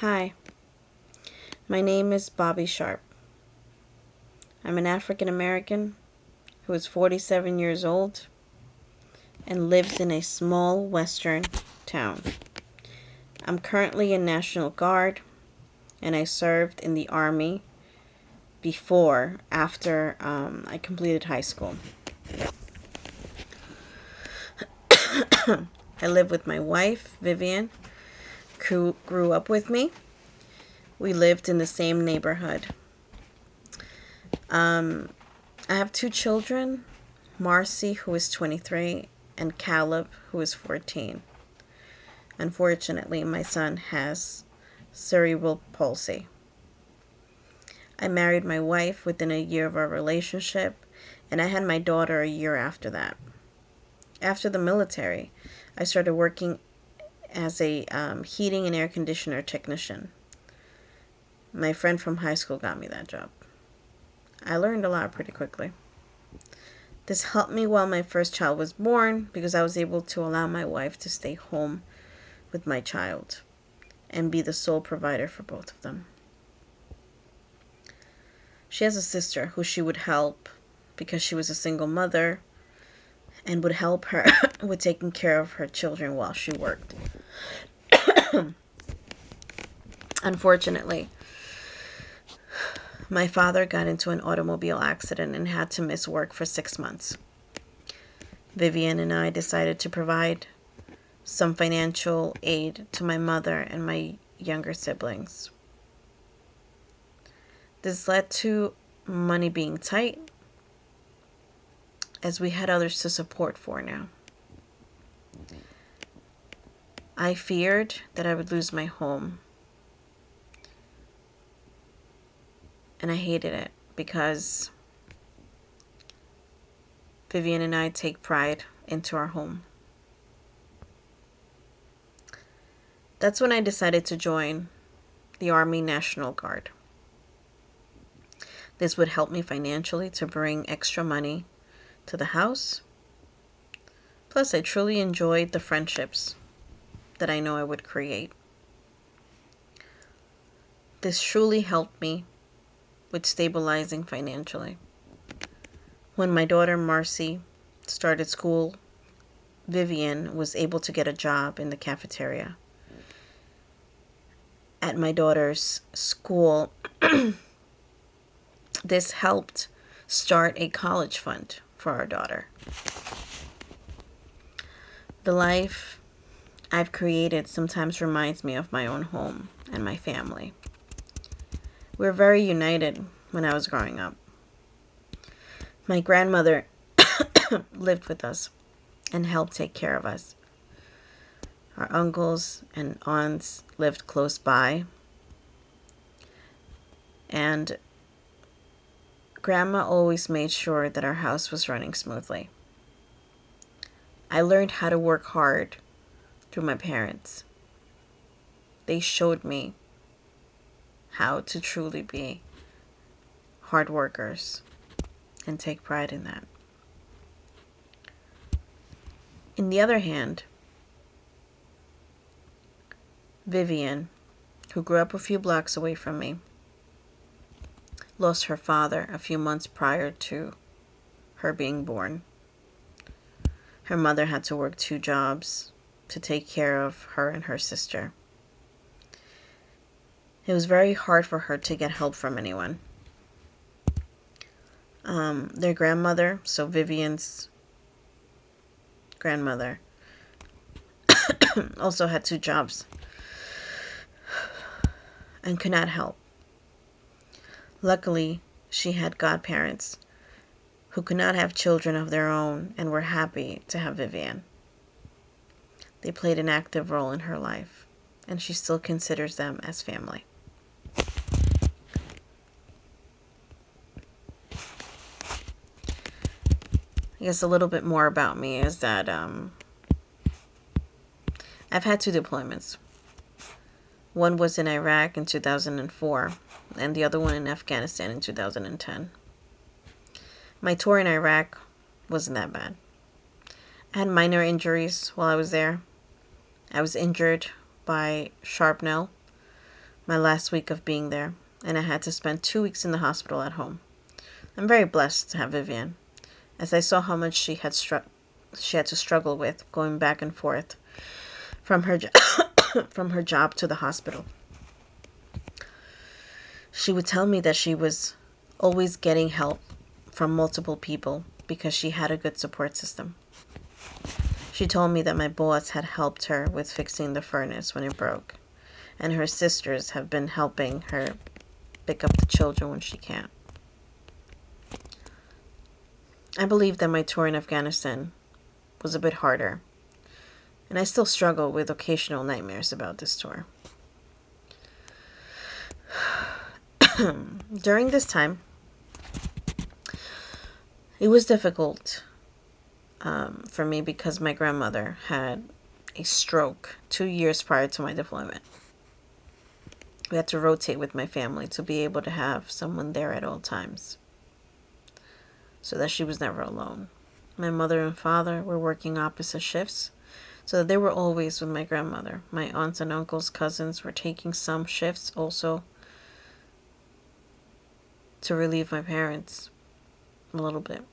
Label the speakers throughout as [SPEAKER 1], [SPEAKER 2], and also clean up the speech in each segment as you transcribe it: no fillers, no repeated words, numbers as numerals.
[SPEAKER 1] Hi, my name is Bobby Sharpe. I'm an African American who is 47 years old and lives in a small western town. I'm currently in National Guard and I served in the Army after I completed high school. I live with my wife, Vivian, who grew up with me. We lived in the same neighborhood. I have two children, Marcy, who is 23, and Caleb, who is 14. Unfortunately, my son has cerebral palsy. I married my wife within a year of our relationship, and I had my daughter a year after that. After the military, I started working as a heating and air conditioner technician. My friend from high school got me that job. I learned a lot pretty quickly. This helped me while my first child was born because I was able to allow my wife to stay home with my child and be the sole provider for both of them. She has a sister who she would help because she was a single mother and would help her with taking care of her children while she worked. Unfortunately, my father got into an automobile accident and had to miss work for 6 months. Vivian and I decided to provide some financial aid to my mother and my younger siblings. This led to money being tight, as we had others to support for now. I feared that I would lose my home, and I hated it because Vivian and I take pride into our home. That's when I decided to join the Army National Guard. This would help me financially to bring extra money to the house. Plus, I truly enjoyed the friendships that I know I would create. This truly helped me with stabilizing financially. When my daughter Marcy started school, Vivian was able to get a job in the cafeteria. At my daughter's school, this helped start a college fund for our daughter. The life I've created sometimes reminds me of my own home and my family. We were very united when I was growing up. My grandmother lived with us and helped take care of us. Our uncles and aunts lived close by, and Grandma always made sure that our house was running smoothly. I learned how to work hard through my parents. They showed me how to truly be hard workers and take pride in that. On the other hand, Vivian, who grew up a few blocks away from me, lost her father a few months prior to her being born. Her mother had to work 2 jobs to take care of her and her sister. It was very hard for her to get help from anyone. Their grandmother, so Vivian's grandmother, also had 2 jobs and could not help. Luckily, she had godparents who could not have children of their own and were happy to have Vivian. They played an active role in her life, and she still considers them as family. I guess a little bit more about me is that I've had 2 deployments. One was in Iraq in 2004, and the other one in Afghanistan in 2010. My tour in Iraq wasn't that bad. I had minor injuries while I was there. I was injured by shrapnel, my last week of being there, and I had to spend 2 weeks in the hospital at home. I'm very blessed to have Vivian, as I saw how much she had to struggle with going back and forth from her from her job to the hospital. She would tell me that she was always getting help from multiple people because she had a good support system. She told me that my boss had helped her with fixing the furnace when it broke, and her sisters have been helping her pick up the children when she can't. I believe that my tour in Afghanistan was a bit harder, and I still struggle with occasional nightmares about this tour. During this time, it was difficult for me because my grandmother had a stroke 2 years prior to my deployment. We had to rotate with my family to be able to have someone there at all times, so that she was never alone. My mother and father were working opposite shifts, so that they were always with my grandmother. My aunts and uncles, cousins were taking some shifts also to relieve my parents a little bit.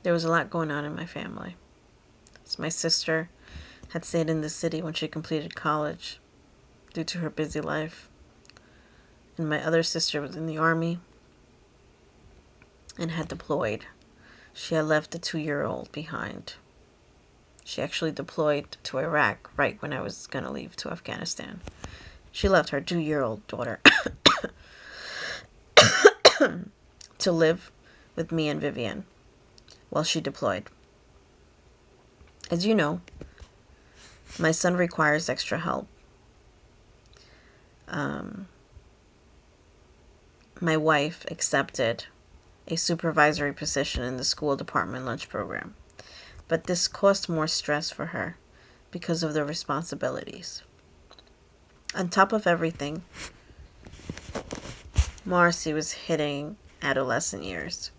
[SPEAKER 1] There was a lot going on in my family. So my sister had stayed in the city when she completed college due to her busy life. And my other sister was in the army and had deployed. She had left a 2-year-old behind. She actually deployed to Iraq right when I was going to leave to Afghanistan. She left her 2-year-old daughter to live with me and Vivian while she deployed. As you know, my son requires extra help. My wife accepted a supervisory position in the school department lunch program, but this caused more stress for her because of the responsibilities. On top of everything, Marcy was hitting adolescent years.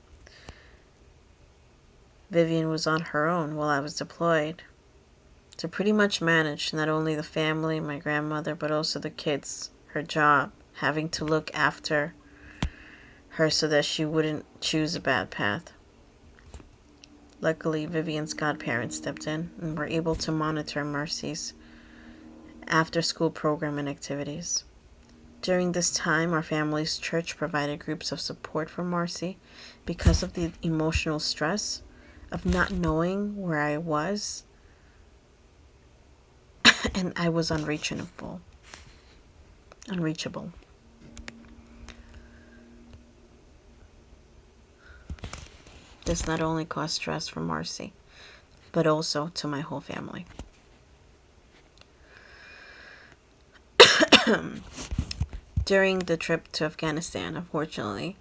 [SPEAKER 1] Vivian was on her own while I was deployed to pretty much manage not only the family, my grandmother, but also the kids, her job, having to look after her so that she wouldn't choose a bad path. Luckily, Vivian's godparents stepped in and were able to monitor Marcy's after-school program and activities. During this time, our family's church provided groups of support for Marcy because of the emotional stress of not knowing where I was, and I was unreachable. This not only caused stress for Marcy, but also to my whole family. During the trip to Afghanistan, unfortunately,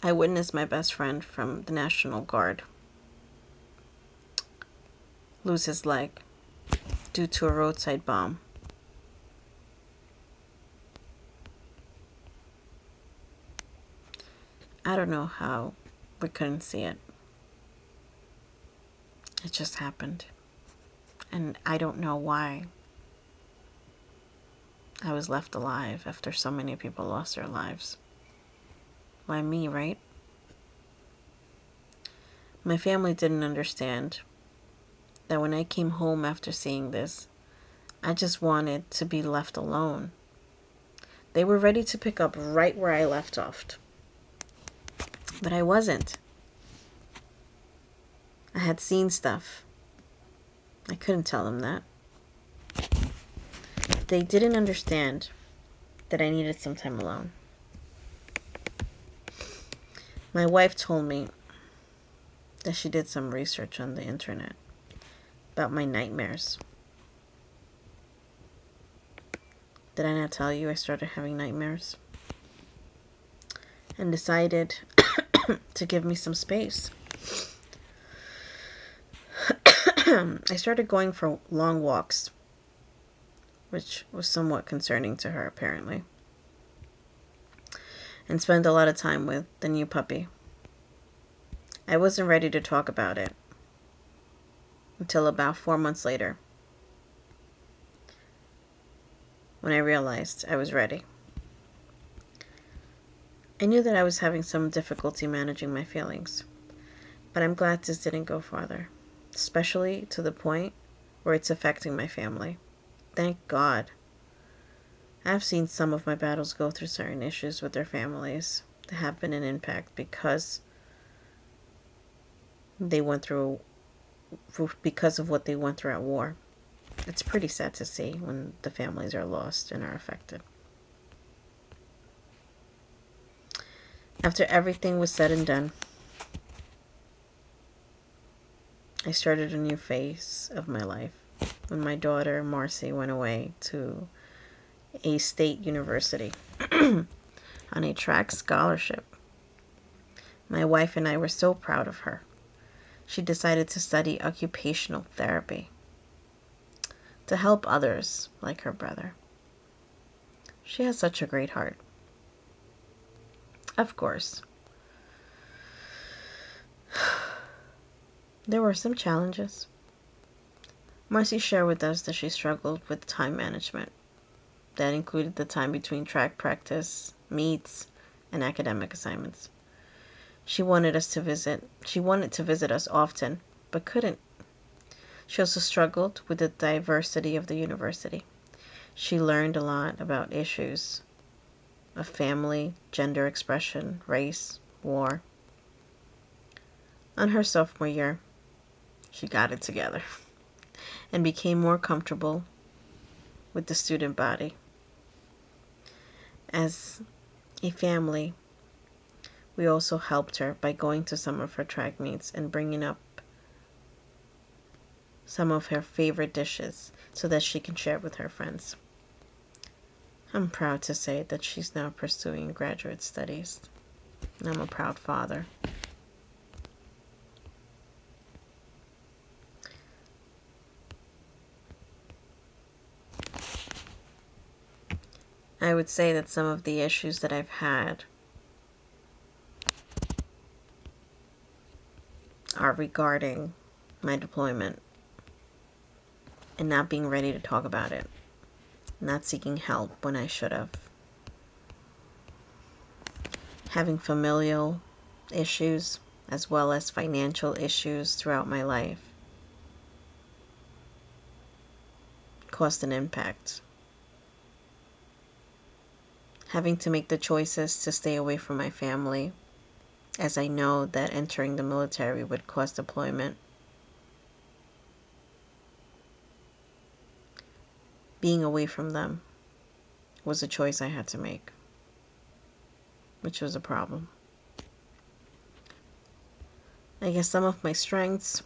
[SPEAKER 1] I witnessed my best friend from the National Guard lose his leg due to a roadside bomb. I don't know how we couldn't see it. It just happened. And I don't know why I was left alive after so many people lost their lives. Why me, right? My family didn't understand that when I came home after seeing this, I just wanted to be left alone. They were ready to pick up right where I left off. But I wasn't. I had seen stuff. I couldn't tell them that. They didn't understand that I needed some time alone. My wife told me that she did some research on the internet about my nightmares. Did I not tell you I started having nightmares? And decided to give me some space. I started going for long walks, which was somewhat concerning to her apparently, and spent a lot of time with the new puppy. I wasn't ready to talk about it until about 4 months later, when I realized I was ready. I knew that I was having some difficulty managing my feelings, but I'm glad this didn't go farther, especially to the point where it's affecting my family. Thank God. I've seen some of my battles go through certain issues with their families that have been an impact because they went through because of what they went through at war. It's pretty sad to see when the families are lost and are affected. After everything was said and done, I started a new phase of my life when my daughter Marcy went away to a state university on a track scholarship. My wife and I were so proud of her. She decided to study occupational therapy to help others like her brother. She has such a great heart. Of course, there were some challenges. Marcy shared with us that she struggled with time management. That included the time between track practice, meets, and academic assignments. She wanted to visit us often, but couldn't. She also struggled with the diversity of the university. She learned a lot about issues of family, gender expression, race, war. On her sophomore year, she got it together and became more comfortable with the student body. As a family, we also helped her by going to some of her track meets and bringing up some of her favorite dishes so that she can share with her friends. I'm proud to say that she's now pursuing graduate studies. I'm a proud father. I would say that some of the issues that I've had are regarding my deployment and not being ready to talk about it, not seeking help when I should have, having familial issues as well as financial issues throughout my life caused an impact. Having to make the choices to stay away from my family, as I know that entering the military would cause deployment. Being away from them was a choice I had to make, which was a problem. I guess some of my strengths,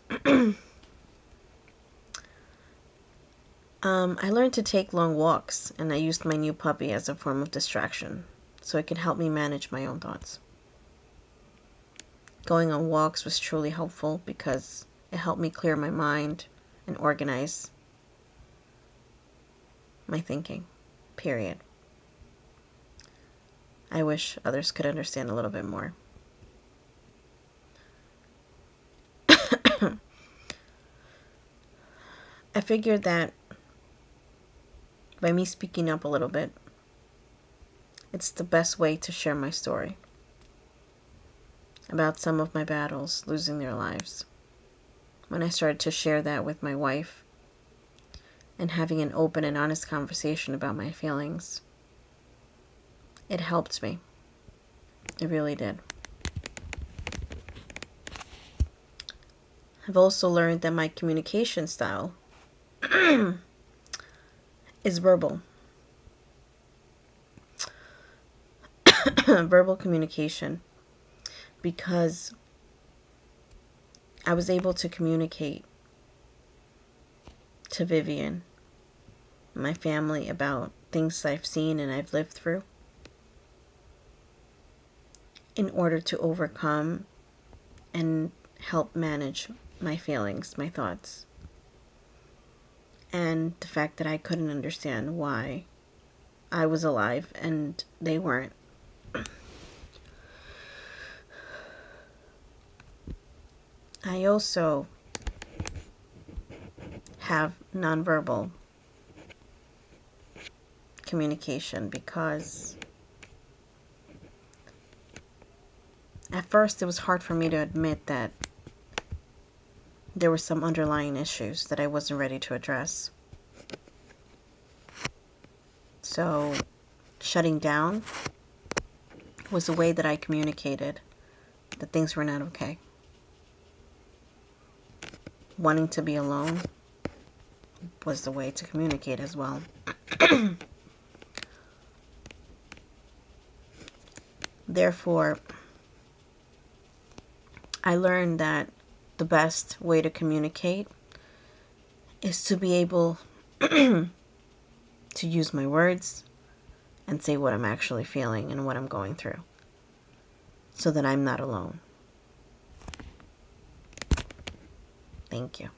[SPEAKER 1] I learned to take long walks, and I used my new puppy as a form of distraction, so it could help me manage my own thoughts. Going on walks was truly helpful because it helped me clear my mind and organize my thinking, period. I wish others could understand a little bit more. I figured that by me speaking up a little bit, it's the best way to share my story about some of my battles losing their lives. When I started to share that with my wife and having an open and honest conversation about my feelings, it helped me. It really did. I've also learned that my communication style is verbal. Verbal communication, because I was able to communicate to Vivian, my family, about things I've seen and I've lived through in order to overcome and help manage my feelings, my thoughts, and the fact that I couldn't understand why I was alive and they weren't. I also have nonverbal communication, because at first it was hard for me to admit that there were some underlying issues that I wasn't ready to address. So shutting down was a way that I communicated that things were not okay. Wanting to be alone was the way to communicate as well. Therefore, I learned that the best way to communicate is to be able to use my words and say what I'm actually feeling and what I'm going through, so that I'm not alone. Thank you.